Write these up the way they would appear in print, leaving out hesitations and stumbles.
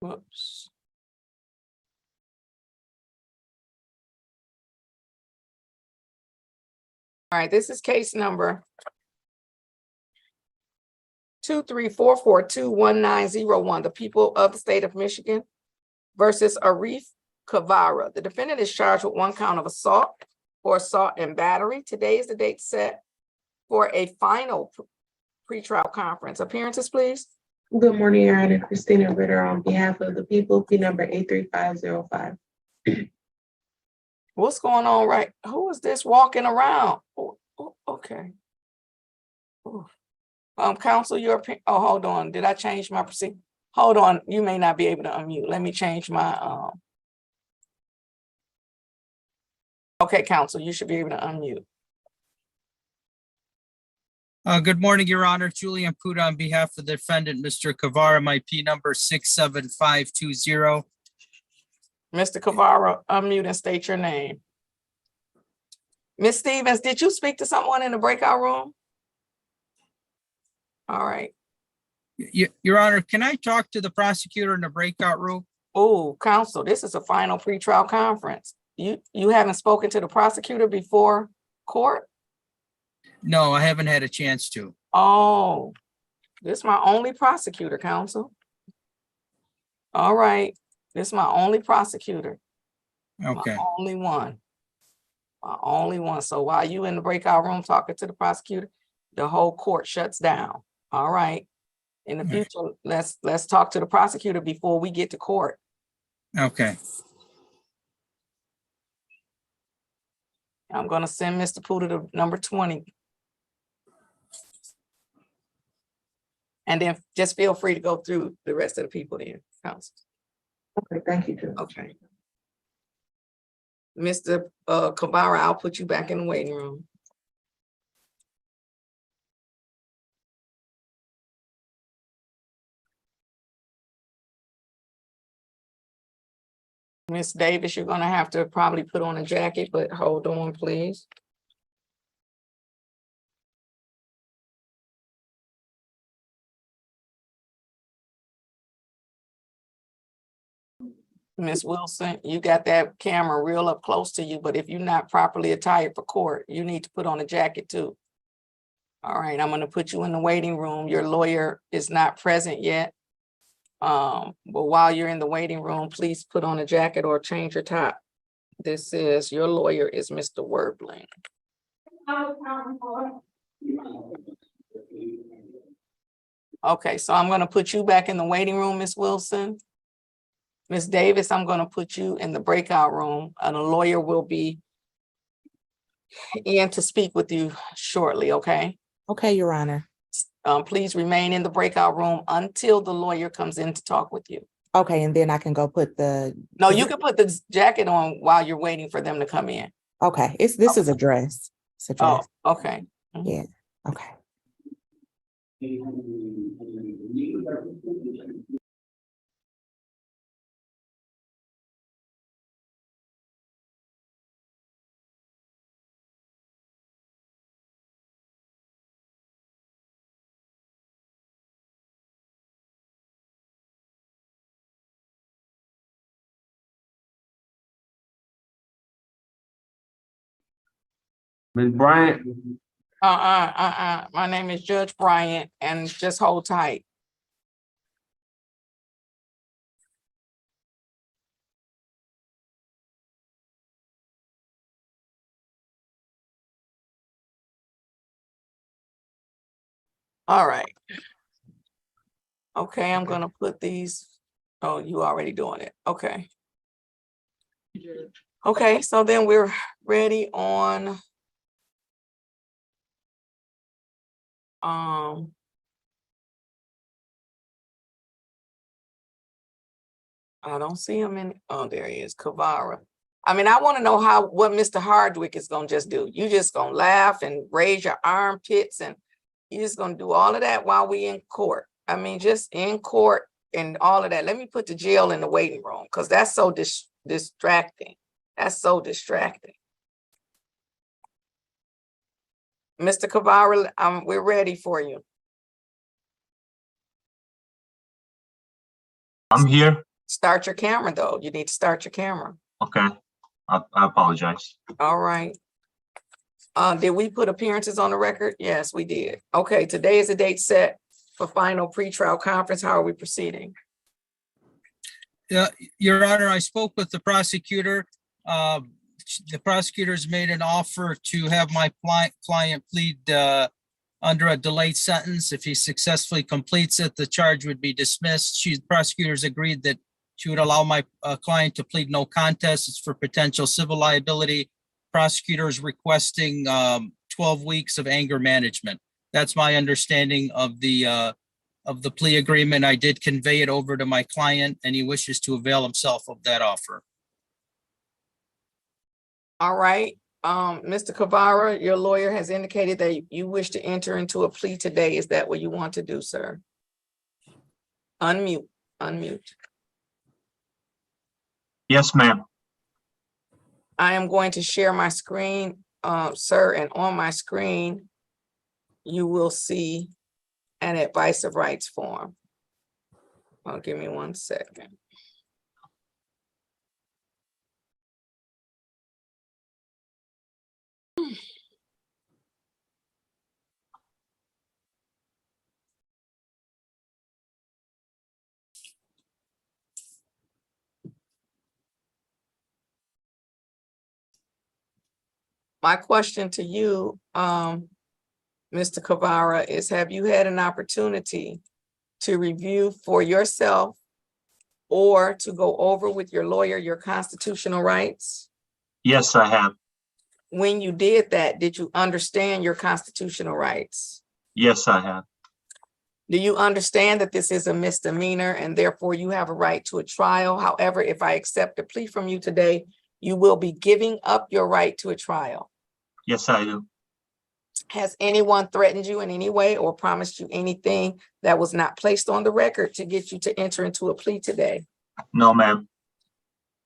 Whoops. All right, this is case number 234421901, the people of the state of Michigan versus Arif Cavara. The defendant is charged with 1 count of assault or assault and battery. Today is the date set for a final pretrial conference. Appearances, please. Good morning, Your Honor. Christina Ritter on behalf of the people, P number 83505. What's going on, right? Who is this walking around? Oh, okay. Ooh. Counsel, hold on. Did I change my procedure? Hold on. You may not be able to unmute. Let me change my, okay, counsel, you should be able to unmute. Good morning, Your Honor. Julian Puda on behalf of the defendant, Mr. Cavara, my P number 67520. Mr. Cavara, unmute and state your name. Ms. Stevens, did you speak to someone in the breakout room? All right. Your Honor, can I talk to the prosecutor in the breakout room? Oh, counsel, this is a final pretrial conference. You haven't spoken to the prosecutor before court? No, I haven't had a chance to. Oh, this is my only prosecutor, counsel. All right, this is my only prosecutor. Okay. My only one. My only one. So while you in the breakout room talking to the prosecutor, the whole court shuts down. All right. In the future, let's talk to the prosecutor before we get to court. Okay. I'm gonna send Mr. Puda to number 20. And then just feel free to go through the rest of the people then, counsel. Okay, thank you, Judge. Okay. Mr. Cavara, I'll put you back in the waiting room. Miss Davis, you're gonna have to probably put on a jacket, but hold on, please. Miss Wilson, you got that camera real up close to you, but if you're not properly attired for court, you need to put on a jacket too. All right, I'm gonna put you in the waiting room. Your lawyer is not present yet. But while you're in the waiting room, please put on a jacket or change your top. This is, your lawyer is Mr. Werbling. Okay, so I'm gonna put you back in the waiting room, Miss Wilson. Miss Davis, I'm gonna put you in the breakout room and a lawyer will be in to speak with you shortly, okay? Okay, Your Honor. Please remain in the breakout room until the lawyer comes in to talk with you. Okay, and then I can go put the. No, you can put the jacket on while you're waiting for them to come in. Okay, this is a dress. It's a Oh, dress. okay. Yeah. Okay. Ms. Bryant, My name is Judge Bryant and just hold tight. All right. Okay, I'm gonna put these, oh, you already doing it, okay. Okay, so then we're ready on. I don't see him in, oh, there he is, Cavara. I mean, I wanna know what Mr. Hardwick is gonna just do. You just gonna laugh and raise your armpits and you're just gonna do all of that while we in court. I mean, just in court and all of that. Let me put the jail in the waiting room because that's so distracting. That's so distracting. Mr. Cavara, we're ready for you. I'm here. Start your camera, though. You need to start your camera. Okay, I apologize. All right. Did we put appearances on the record? Yes, we did. Okay, today is the date set for final pretrial conference. How are we proceeding? Yeah, Your Honor, I spoke with the prosecutor. The prosecutor's made an offer to have my client plead under a delayed sentence. If he successfully completes it, the charge would be dismissed. The prosecutor's agreed that she would allow my client to plead no contest. It's for potential civil liability. Prosecutor is requesting 12 weeks of anger management. That's my understanding of the plea agreement. I did convey it over to my client, and he wishes to avail himself of that offer. All right, Mr. Cavara, your lawyer has indicated that you wish to enter into a plea today. Is that what you want to do, sir? Unmute. Yes, ma'am. I am going to share my screen, sir, and on my screen, you will see an advice of rights form. Give me 1 second. My question to you, Mr. Cavara, is have you had an opportunity to review for yourself or to go over with your lawyer your constitutional rights? Yes, I have. When you did that, did you understand your constitutional rights? Yes, I have. Do you understand that this is a misdemeanor and therefore you have a right to a trial? However, if I accept a plea from you today, you will be giving up your right to a trial. Yes, I do. Has anyone threatened you in any way or promised you anything that was not placed on the record to get you to enter into a plea today? No, ma'am.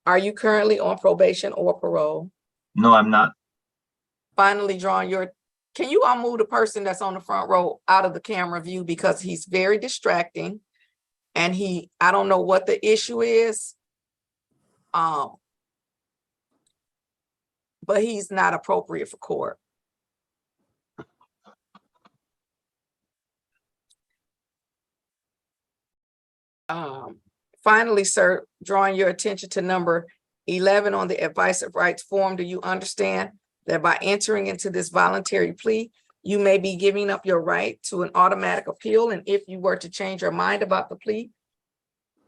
Are you currently on probation or parole? No, I'm not. Finally, can you all move the person that's on the front row out of the camera view because he's very distracting and I don't know what the issue is. But he's not appropriate for court. Finally, sir, drawing your attention to number 11 on the advice of rights form, do you understand that by entering into this voluntary plea, you may be giving up your right to an automatic appeal? And if you were to change your mind about the plea,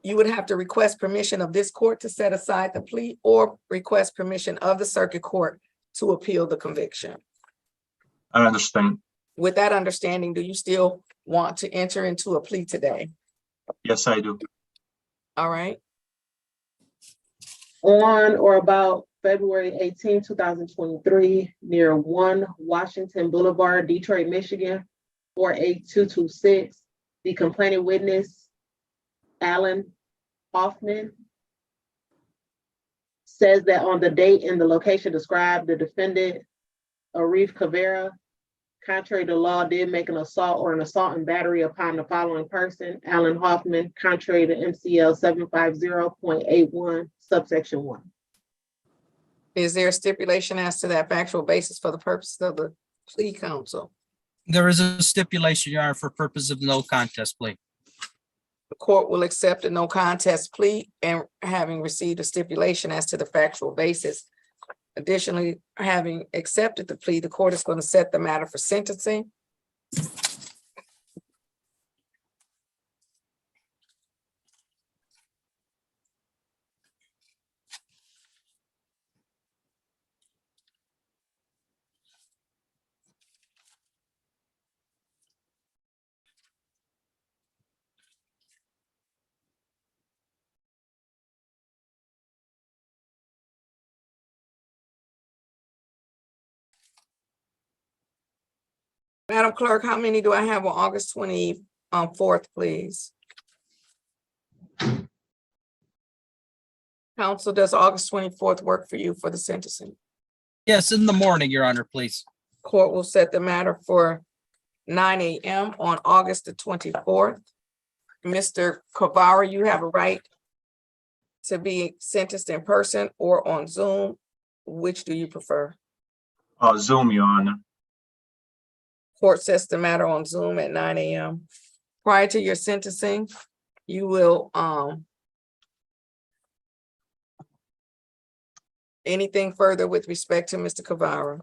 you would have to request permission of this court to set aside the plea or request permission of the circuit court to appeal the conviction. I understand. With that understanding, do you still want to enter into a plea today? Yes, I do. All right. On or about February 18, 2023, near 1 Washington Boulevard, Detroit, Michigan, 48226, the complaining witness, Alan Hoffman, says that on the date and the location described, the defendant, Arif Cavara, contrary to law, did make an assault or an assault and battery upon the following person, Alan Hoffman, contrary to MCL 750.81, subsection 1. Is there a stipulation as to that factual basis for the purposes of the plea counsel? There is a stipulation, Your Honor, for purpose of no contest plea. The court will accept a no contest plea and having received a stipulation as to the factual basis. Additionally, having accepted the plea, the court is going to set the matter for sentencing. Madam Clerk, how many do I have on August 24th, please? Counsel, does August 24th work for you for the sentencing? Yes, in the morning, Your Honor, please. Court will set the matter for 9 a.m. on August the 24th. Mr. Cavara, you have a right to be sentenced in person or on Zoom? Which do you prefer? Zoom, Your Honor. Court sets the matter on Zoom at 9 a.m. Prior to your sentencing, you will, anything further with respect to Mr. Cavara?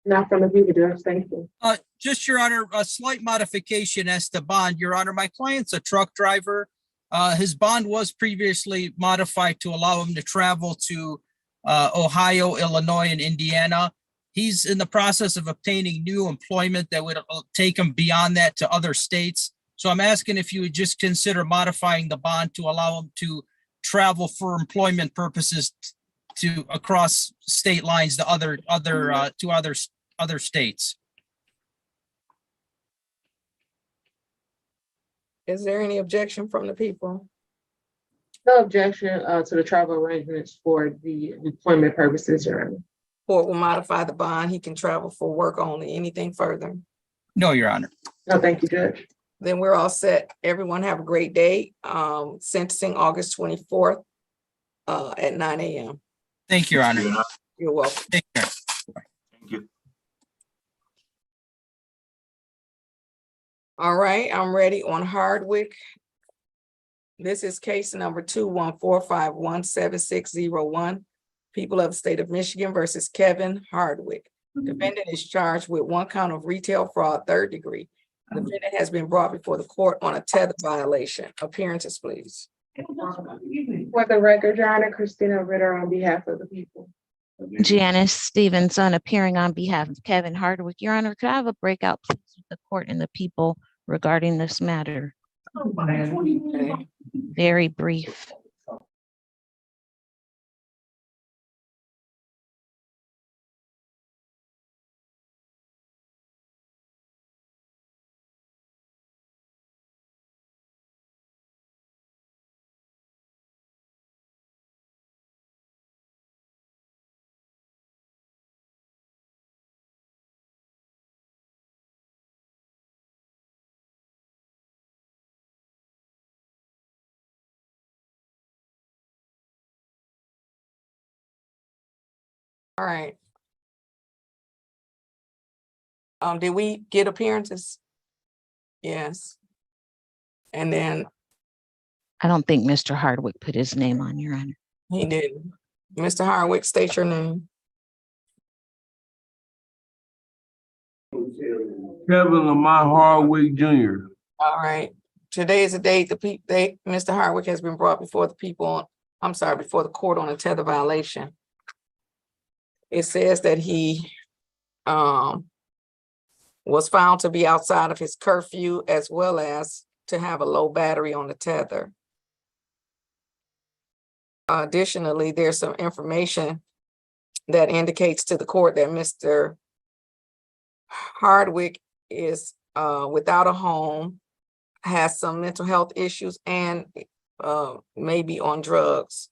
Not from the people, Judge, thank you. Just, Your Honor, a slight modification as to bond. Your Honor, my client's a truck driver. His bond was previously modified to allow him to travel to Ohio, Illinois, and Indiana. He's in the process of obtaining new employment that would take him beyond that to other states. So I'm asking if you would just consider modifying the bond to allow him to travel for employment purposes to across state lines to other states. Is there any objection from the people? No objection to the travel arrangements for the employment purposes, Your Honor. Court will modify the bond. He can travel for work only. Anything further? No, Your Honor. No, thank you, Judge. Then we're all set. Everyone have a great day. Sentencing August 24th at 9 a.m. Thank you, Your Honor. You're welcome. Take care. Thank you. All right, I'm ready on Hardwick. This is case number 214517601. People of the state of Michigan versus Kevin Hardwick. Defendant is charged with 1 count of retail fraud, 3rd degree. Defendant has been brought before the court on a tether violation. Appearances, please. For the record, Your Honor, Christina Ritter on behalf of the people. Janice Stevenson appearing on behalf of Kevin Hardwick. Your Honor, could I have a breakout please with the court and the people regarding this matter? Okay. Very brief. All right. Did we get appearances? Yes. And then I don't think Mr. Hardwick put his name on, Your Honor. he didn't. Mr. Hardwick, state your name. Kevin Lamont Hardwick Jr. All right. Today is the date Mr. Hardwick has been brought before the people before the court on a tether violation. It says that he was found to be outside of his curfew as well as to have a low battery on the tether. Additionally, there's some information that indicates to the court that Mr. Hardwick is without a home, has some mental health issues, and maybe on drugs.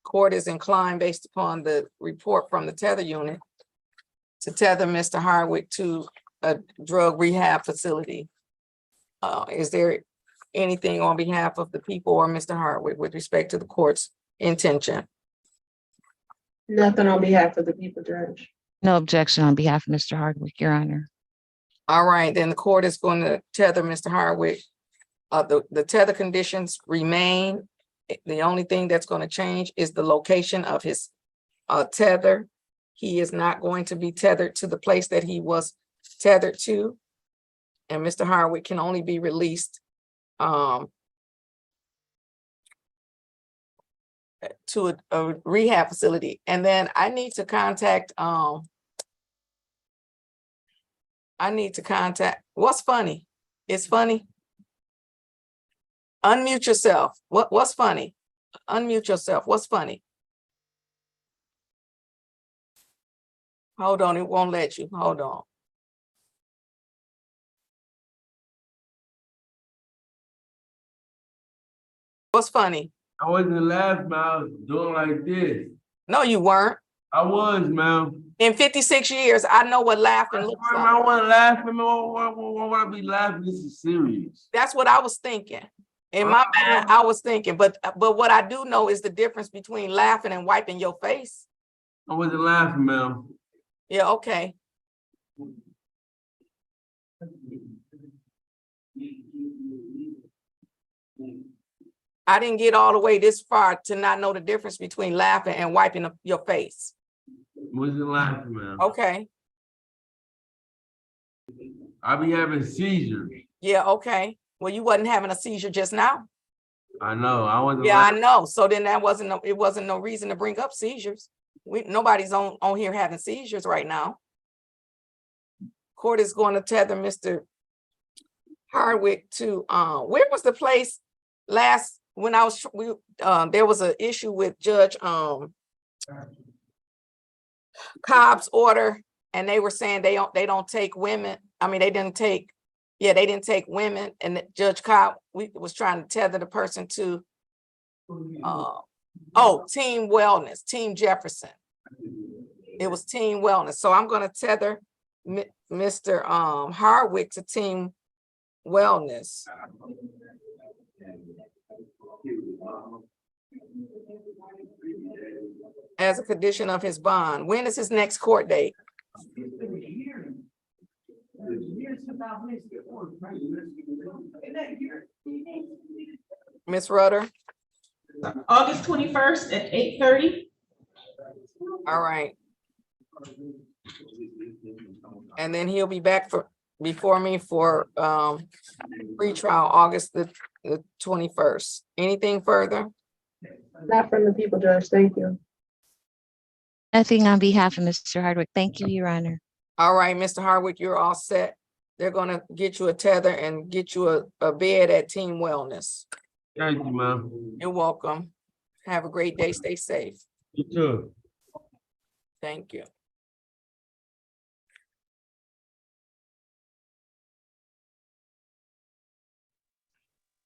Court is inclined, based upon the report from the tether unit, to tether Mr. Hardwick to a drug rehab facility. Is there anything on behalf of the people or Mr. Hardwick with respect to the court's intention? Nothing on behalf of the people, Judge. No objection on behalf of Mr. Hardwick, Your Honor. All right, then the court is going to tether Mr. Hardwick. The tether conditions remain. The only thing that's going to change is the location of his tether. He is not going to be tethered to the place that he was tethered to. And Mr. Hardwick can only be released to a rehab facility. And then I need to contact, what's funny? It's funny. Unmute yourself. What's funny? Unmute yourself. What's funny? Hold on, it won't let you. Hold on. What's funny? I wasn't laughing, I was doing like this. No, you weren't. I was, man. In 56 years, I know what laughing I looks swear, like. I wasn't laughing, man. Why would I be laughing? This is serious. That's what I was thinking. In my mind, I was thinking, but what I do know is the difference between laughing and wiping your face. I wasn't laughing, ma'am. Yeah, okay. I didn't get all the way this far to not know the difference between laughing and wiping your face. Wasn't laughing, ma'am. Okay, I be having seizures. yeah, okay. Well, you wasn't having a seizure just now. I know, I wasn't Yeah, I laughing. know. So then it wasn't no reason to bring up seizures. Nobody's on here having seizures right now. Court is going to tether Mr. Hardwick to, where was the place last, when I was, there was an issue with Judge, Cobb's order, and they were saying they don't take women. I mean, they didn't take women, and Judge Cobb, was trying to tether the person to, Team Wellness, Team Jefferson. It was Team Wellness. So I'm gonna tether Mr. Hardwick to Team Wellness. As a condition of his bond. When is his next court date? Ms. Rudder? August 21st at 8:30. All right. And then he'll be back before me for pre-trial August the 21st. Anything further? Not from the people, Judge. Thank you. Nothing on behalf of Mr. Hardwick. Thank you, Your Honor. All right, Mr. Hardwick, you're all set. They're gonna get you a tether and get you a bed at Team Wellness. Thank you, ma'am. You're welcome. Have a great day. Stay safe. You too. Thank you.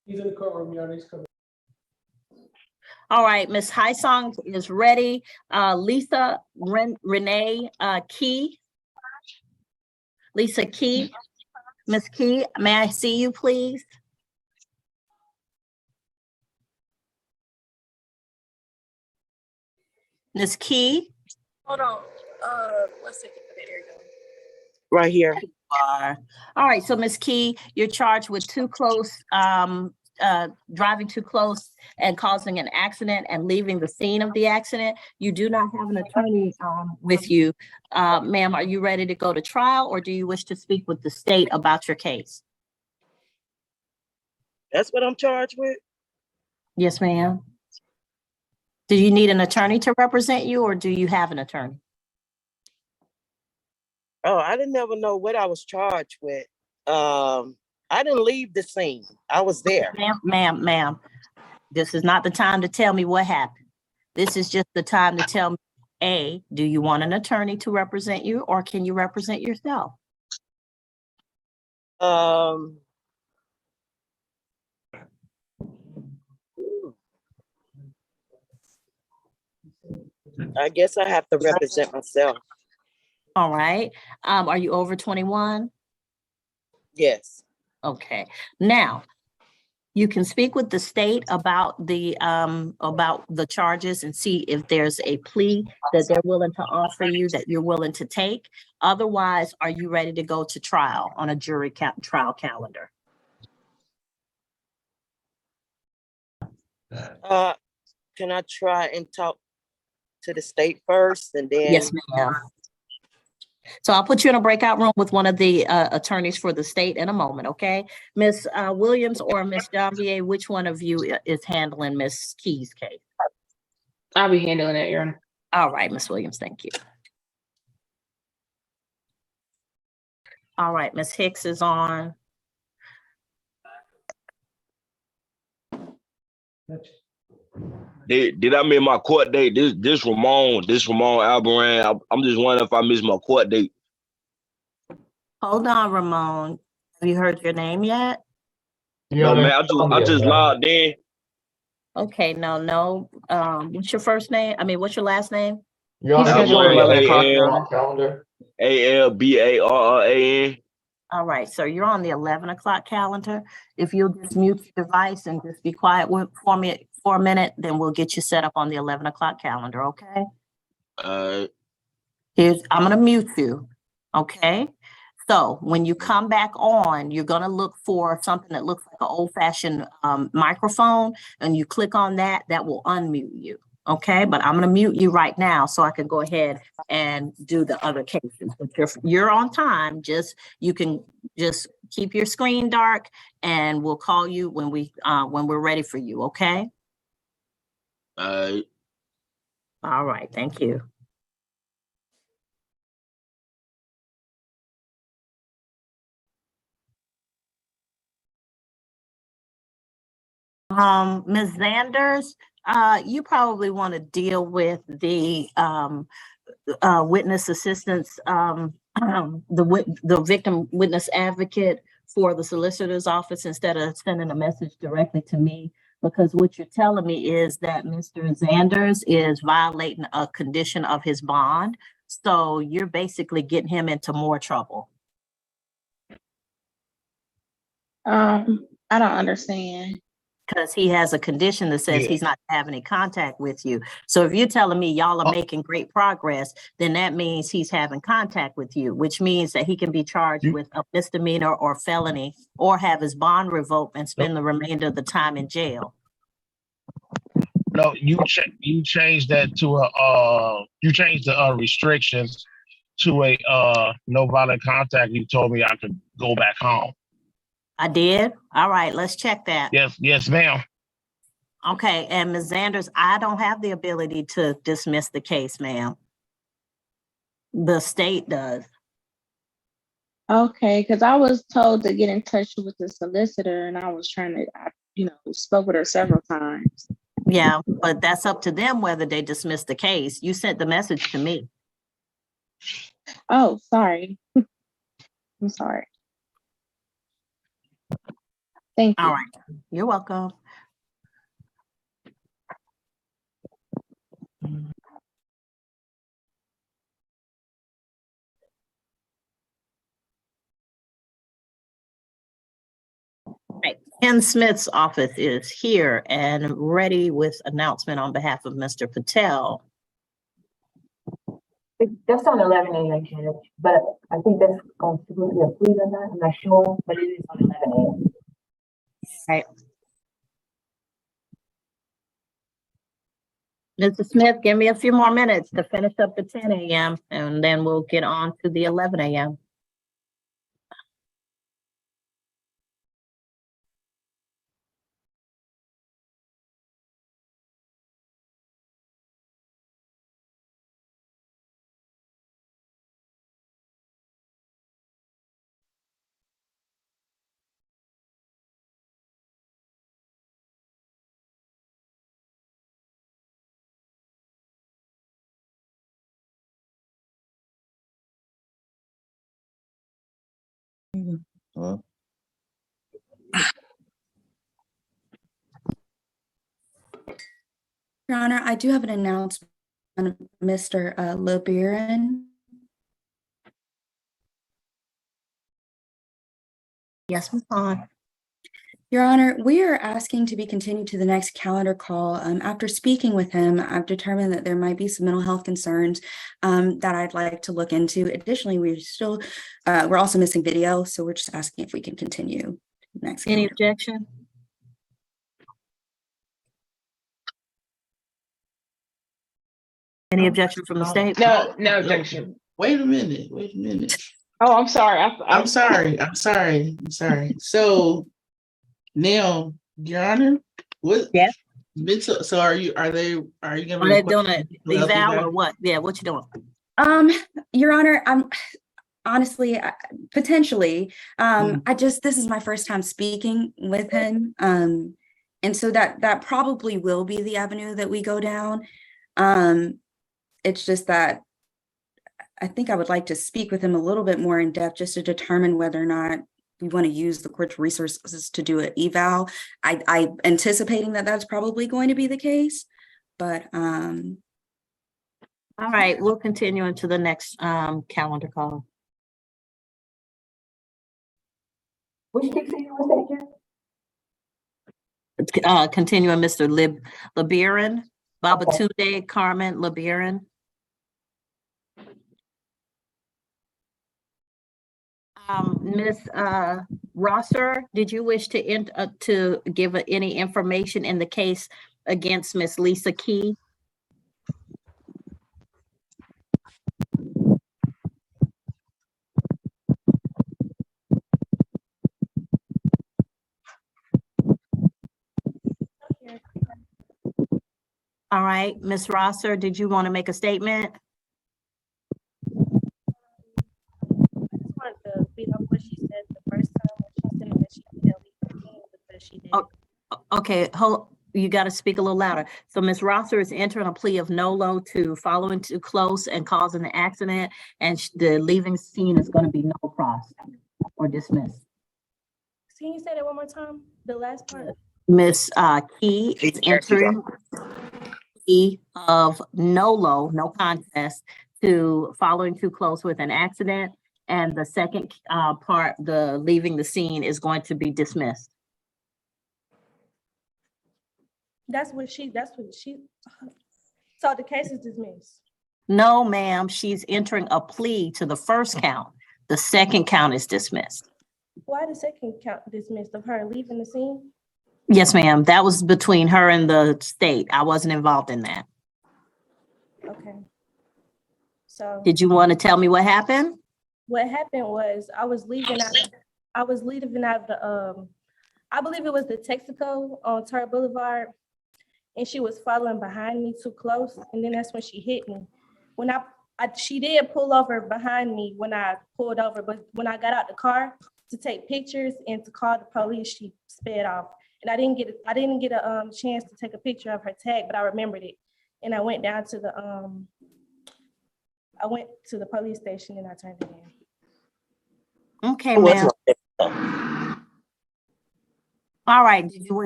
He's in the courtroom, y'all. He's coming. All right, Ms. Hysong is ready. Lisa Renee Key. Lisa Key. Ms. Key, may I see you, please? Ms. Key? Hold on. 1 second. There you go. Right here. All right, so Ms. Key, you're charged with driving too close and causing an accident and leaving the scene of the accident. You do not have an attorney with you. Ma'am, are you ready to go to trial, or do you wish to speak with the state about your case? That's what I'm charged with? Yes, ma'am. Do you need an attorney to represent you, or do you have an attorney? Oh, I didn't ever know what I was charged with. I didn't leave the scene. I was there. Ma'am, this is not the time to tell me what happened. This is just the time to tell me, A, do you want an attorney to represent you, or can you represent yourself? I guess I have to represent myself. All right. Are you over 21? Yes. Okay. Now, you can speak with the state about the charges and see if there's a plea that they're willing to offer you that you're willing to take. Otherwise, are you ready to go to trial on a jury trial calendar? Can I try and talk to the state first and then? Yes, ma'am. So I'll put you in a breakout room with one of the attorneys for the state in a moment, okay? Ms. Williams or Ms. Janvier, which one of you is handling Ms. Key's case? I'll be handling it, Your Honor. All right, Ms. Williams, thank you. All right, Ms. Hicks is on. Did I miss my court date? This Ramon Albaran. I'm just wondering if I missed my court date. Hold on, Ramon. Have you heard your name yet? No, man, I just logged in. Okay, no. What's your first name? I mean, what's your last name? You're on schedule 11 o'clock, Your Honor. Calendar. ALBARRAN. All right, so you're on the 11 o'clock calendar. If you'll just mute your device and just be quiet for me for a minute, then we'll get you set up on the 11 o'clock calendar, okay? I'm gonna mute you, okay? So when you come back on, you're gonna look for something that looks like an old-fashioned microphone, and you click on that, that will unmute you, okay? But I'm gonna mute you right now so I can go ahead and do the other cases. But you're on time, you can just keep your screen dark, and we'll call you when we're ready for you, okay? All right, thank you. Ms. Zanders, you probably want to deal with the witness assistance, the victim witness advocate for the solicitor's office instead of sending a message directly to me. Because what you're telling me is that Mr. Zanders is violating a condition of his bond. So you're basically getting him into more trouble. I don't understand. Because he has a condition that says he's not having any contact with you. So if you're telling me y'all are making great progress, then that means he's having contact with you, which means that he can be charged with a misdemeanor or felony, or have his bond revoked and spend the remainder of the time in jail. No, you changed that to you changed the restrictions to a no violent contact. You told me I could go back home. I did? All right, let's check that. Yes, ma'am. Okay, and Ms. Zanders, I don't have the ability to dismiss the case, ma'am. The state does. Okay, because I was told to get in touch with the solicitor, and I was trying to, spoke with her several times. Yeah, but that's up to them whether they dismiss the case. You sent the message to me. Oh, sorry. I'm sorry. Thank you. All right, you're welcome. Right. Ken Smith's office is here and ready with announcement on behalf of Mr. Patel. It's just on 11 a.m., Judge, but I think that's going to be a plea or not. I'm not sure, but it is on 11 a.m. Right. Mr. Smith, give me a few more minutes to finish up the 10 a.m. and then we'll get on to the 11 a.m. Your Honor, I do have an announcement on Mr. LeBaron. Yes, Ms. Hahn. Your Honor, we are asking to be continued to the next calendar call. After speaking with him, I've determined that there might be some mental health concerns that I'd like to look into. Additionally, we're also missing video, so we're just asking if we can continue to the next. Any objection? Any objection from the state? No objection. Wait a minute. Oh, I'm sorry. I'm sorry. So now, Your Honor, what? Yeah. So are you gonna? Are they doing an eval or what? Yeah, what you doing? Your Honor, I'm honestly, potentially, this is my first time speaking with him. And so that probably will be the avenue that we go down. It's just that I think I would like to speak with him a little bit more in depth just to determine whether or not we want to use the court's resources to do an eval. I'm anticipating that that's probably going to be the case, but all right, we'll continue into the next calendar call. Which case you was that again? Continuing, Mr. Lebaron, Babatunde Carmen Lebaron. Ms. Rosser, did you wish to give any information in the case against Ms. Lisa Key? All right, Ms. Rosser, did you want to make a statement? wanted to beat up what she said the first time when she said that she didn't leave the team because she did. Okay, you got to speak a little louder. So Ms. Rosser is entering a plea of nolo to following too close and causing the accident, and the leaving scene is going to be no cross or dismissed. Can you say that one more time? The last part? Ms. Key is entering plea of nolo, no contest, to following too close with an accident. And the second part, the leaving the scene, is going to be dismissed. That's what she, so the case is dismissed. No, ma'am, she's entering a plea to the first count. The second count is dismissed. Why the second count dismissed of her leaving the scene? Yes, ma'am, that was between her and the state. I wasn't involved in that. Okay. So. Did you want to tell me what happened? What happened was I was leaving out of the, I believe it was the Texaco on Turner Boulevard, and she was following behind me too close, and then that's when she hit me. When she did pull over behind me when I pulled over, but when I got out the car to take pictures and to call the police, she sped off, and I didn't get a chance to take a picture of her tag, but I remembered it, and I went down to the police station and I turned it in. Okay, ma'am. All right. Did you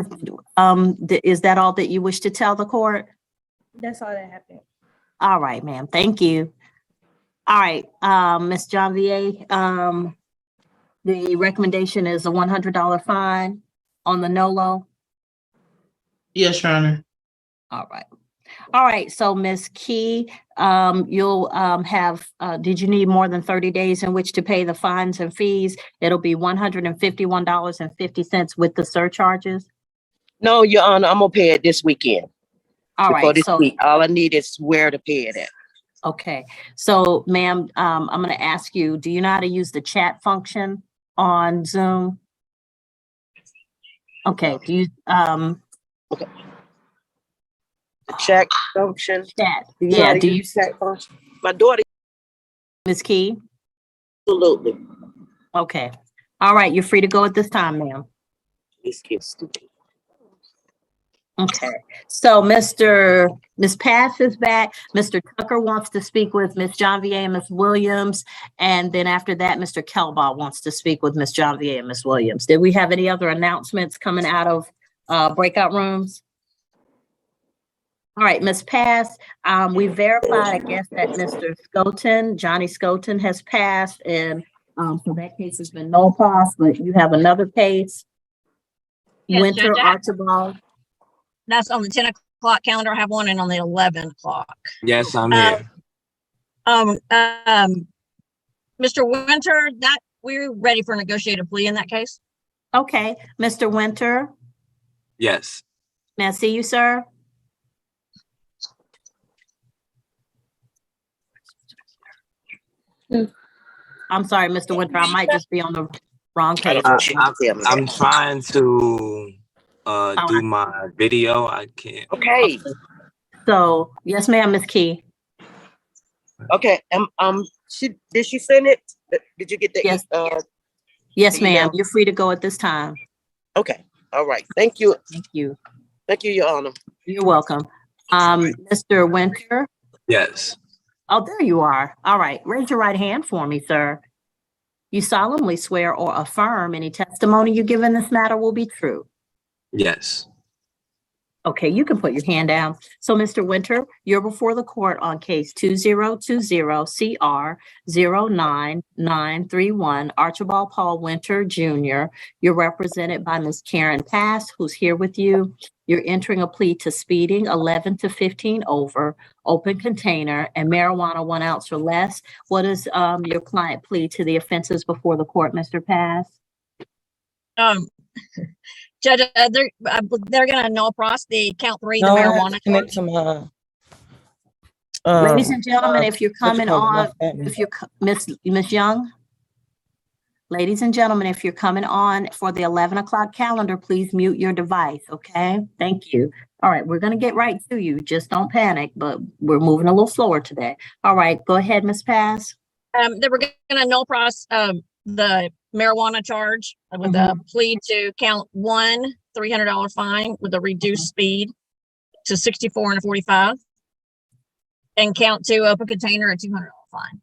is that all that you wish to tell the court? That's all that happened. All right, ma'am. Thank you. All right, Ms. Janvier, the recommendation is a $100 fine on the NOLO. Yes, Your Honor. All right. All right, so Ms. Key, you'll have, did you need more than 30 days in which to pay the fines and fees? It'll be $151.50 with the surcharges. No, Your Honor, I'm gonna pay it this weekend. All Before right, this so, week. All I need is where to pay it at. okay. So ma'am, I'm gonna ask you, do you know how to use the chat function on Zoom? Okay, do you, okay. The chat function. Chat. Yeah, do you chat function? My daughter. Ms. Key? Absolutely. Okay. All right, you're free to go at this time, ma'am. This kid's stupid. Okay, so Ms. Pass is back. Mr. Tucker wants to speak with Ms. Janvier and Ms. Williams. And then after that, Mr. Kelbaugh wants to speak with Ms. Janvier and Ms. Williams. Did we have any other announcements coming out of breakout rooms? All right, Ms. Pass, we verified, I guess, that Mr. Johnny Scoton has passed, and so that case has been no pause, but you have another case. Yes, Winter Judge, Archibald. that's on the 10 o'clock calendar. I have one and on the 11 o'clock. Yes, I'm here. Mr. Winter, that we're ready for a negotiated plea in that case. Okay, Mr. Winter, Yes. may I see you, sir? I'm sorry, Mr. Winter, I might just be on the wrong case. I'm trying to do my video. I can't. Okay. So, yes, ma'am, Ms. Key. Okay. Did she send it? Did you get the? Yes. Yes, ma'am. email? You're free to go at this time. Okay. All right. Thank you. Thank you. Thank you, Your Honor. You're welcome. Mr. Winter. Yes. Oh, there you are. All right. Raise your right hand for me, sir. You solemnly swear or affirm any testimony you give in this matter will be true. Yes. Okay, you can put your hand down. So, Mr. Winter, you're before the court on case 2020-CR09931, Archibald Paul Winter Jr. You're represented by Ms. Karen Pass, who's here with you. You're entering a plea to speeding 11 to 15 over, open container, and marijuana 1 ounce or less. What is your client plea to the offenses before the court, Mr. Pass? Judge, they're gonna null pros the count 3, the No, I have marijuana to connect charge. to Ladies and gentlemen, if you're what you coming call it, my on, family. if you're Miss Young, ladies and gentlemen, if you're coming on for the 11 o'clock calendar, please mute your device. Okay, thank you. All right, we're gonna get right to you. Just don't panic, but we're moving a little slower today. All right, go ahead, Ms. Pass. They were gonna null pros the marijuana charge with a plea to count 1 $300 fine with a reduced speed to 64 and a 45, and count 2 open container a $200 fine.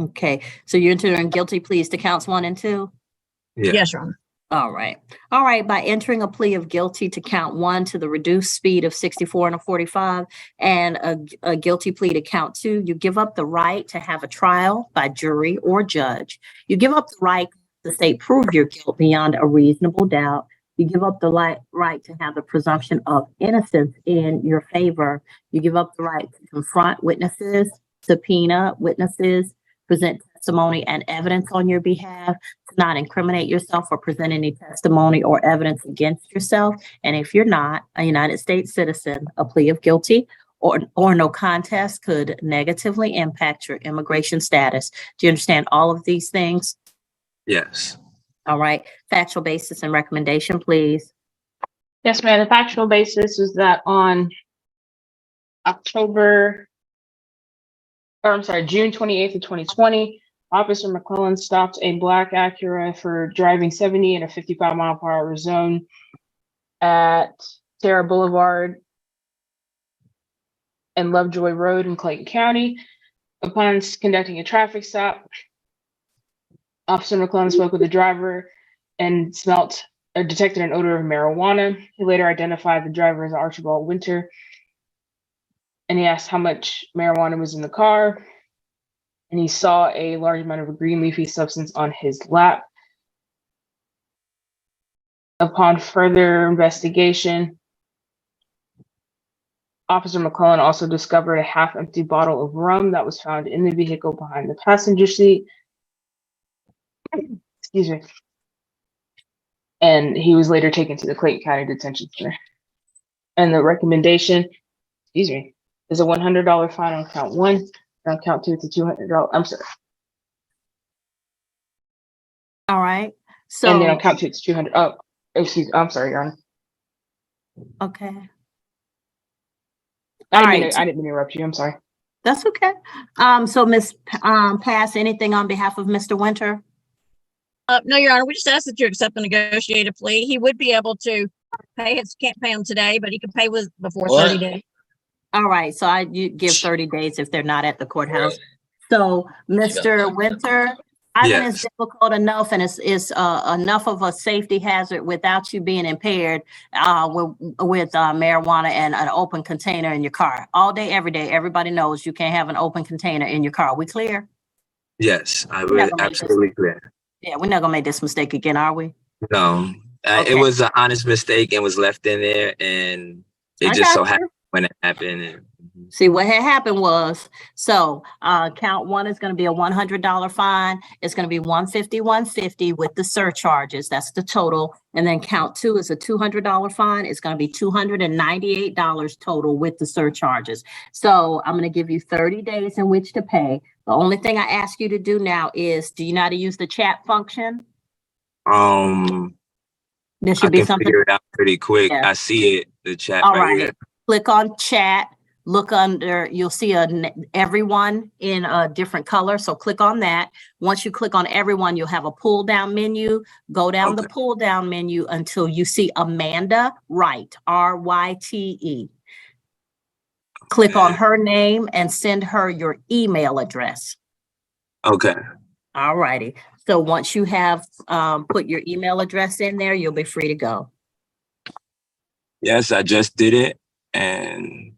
Okay, so you're entering guilty pleas to counts 1 and 2? Yeah. Yes, Your Honor. All right. All right. By entering a plea of guilty to count 1 to the reduced speed of 64 and a 45 and a guilty plea to count 2, you give up the right to have a trial by jury or judge. You give up the right to state prove your guilt beyond a reasonable doubt. You give up the right to have the presumption of innocence in your favor. You give up the right to confront witnesses, subpoena witnesses, present testimony and evidence on your behalf, to not incriminate yourself or present any testimony or evidence against yourself. And if you're not a United States citizen, a plea of guilty or no contest could negatively impact your immigration status. Do you understand all of these things? Yes. All right. Factual basis and recommendation, please. Yes, ma'am. The factual basis is that on June 28th of 2020, Officer McClellan stopped a black Acura for driving 70 in a 55-mile-per-hour zone at Terra Boulevard and Lovejoy Road in Clayton County. Upon conducting a traffic stop, Officer McClellan spoke with the driver and detected an odor of marijuana. He later identified the driver as Archibald Winter, and he asked how much marijuana was in the car. And he saw a large amount of a green leafy substance on his lap. Upon further investigation, Officer McClellan also discovered a half-empty bottle of rum that was found in the vehicle behind the passenger seat. Excuse me. And he was later taken to the Clayton County Detention Center. And the recommendation, is a $100 fine on count 1. On count 2, it's a $200. I'm sorry. All right. So, and then on count 2, it's 200. Oh, excuse me. I'm sorry, Your Honor. Okay. I didn't mean to interrupt you. I'm sorry. That's okay. So Ms. Pass, anything on behalf of Mr. Winter? No, Your Honor. We just ask that you accept the negotiated plea. He would be able to pay. Can't pay him today, but he can pay before 30 days. All right, so you give 30 days if they're not at the courthouse. So, Mr. Winter, I think it's difficult enough, and it's enough of a safety hazard without you being impaired with marijuana and an open container in your car. All day, every day, everybody knows you can't have an open container in your car. We clear? Yes, I was absolutely clear. Yeah, we're not gonna make this mistake again, are we? No, it was an honest mistake and was left in there, and it just so happened when it happened. See, what had happened was, so count 1 is going to be a $100 fine. It's going to be $150 with the surcharges. That's the total. And then count 2 is a $200 fine. It's going to be $298 total with the surcharges. So I'm going to give you 30 days in which to pay. The only thing I ask you to do now is, do you know how to use the chat function? There should be something. Figure it out pretty quick. Yeah. I see it, the chat All right right. here. Click on chat. Look under, you'll see everyone in a different color. So click on that. Once you click on everyone, you'll have a pull down menu. Go down the pull down menu until you see Amanda Wright, R-Y-T-E. Click on her name and send her your email address. Okay. All righty. So once you have put your email address in there, you'll be free to go. Yes, I just did it, and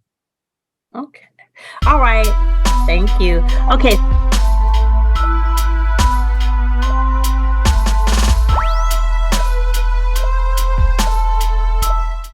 Okay. All right. Thank you. Okay.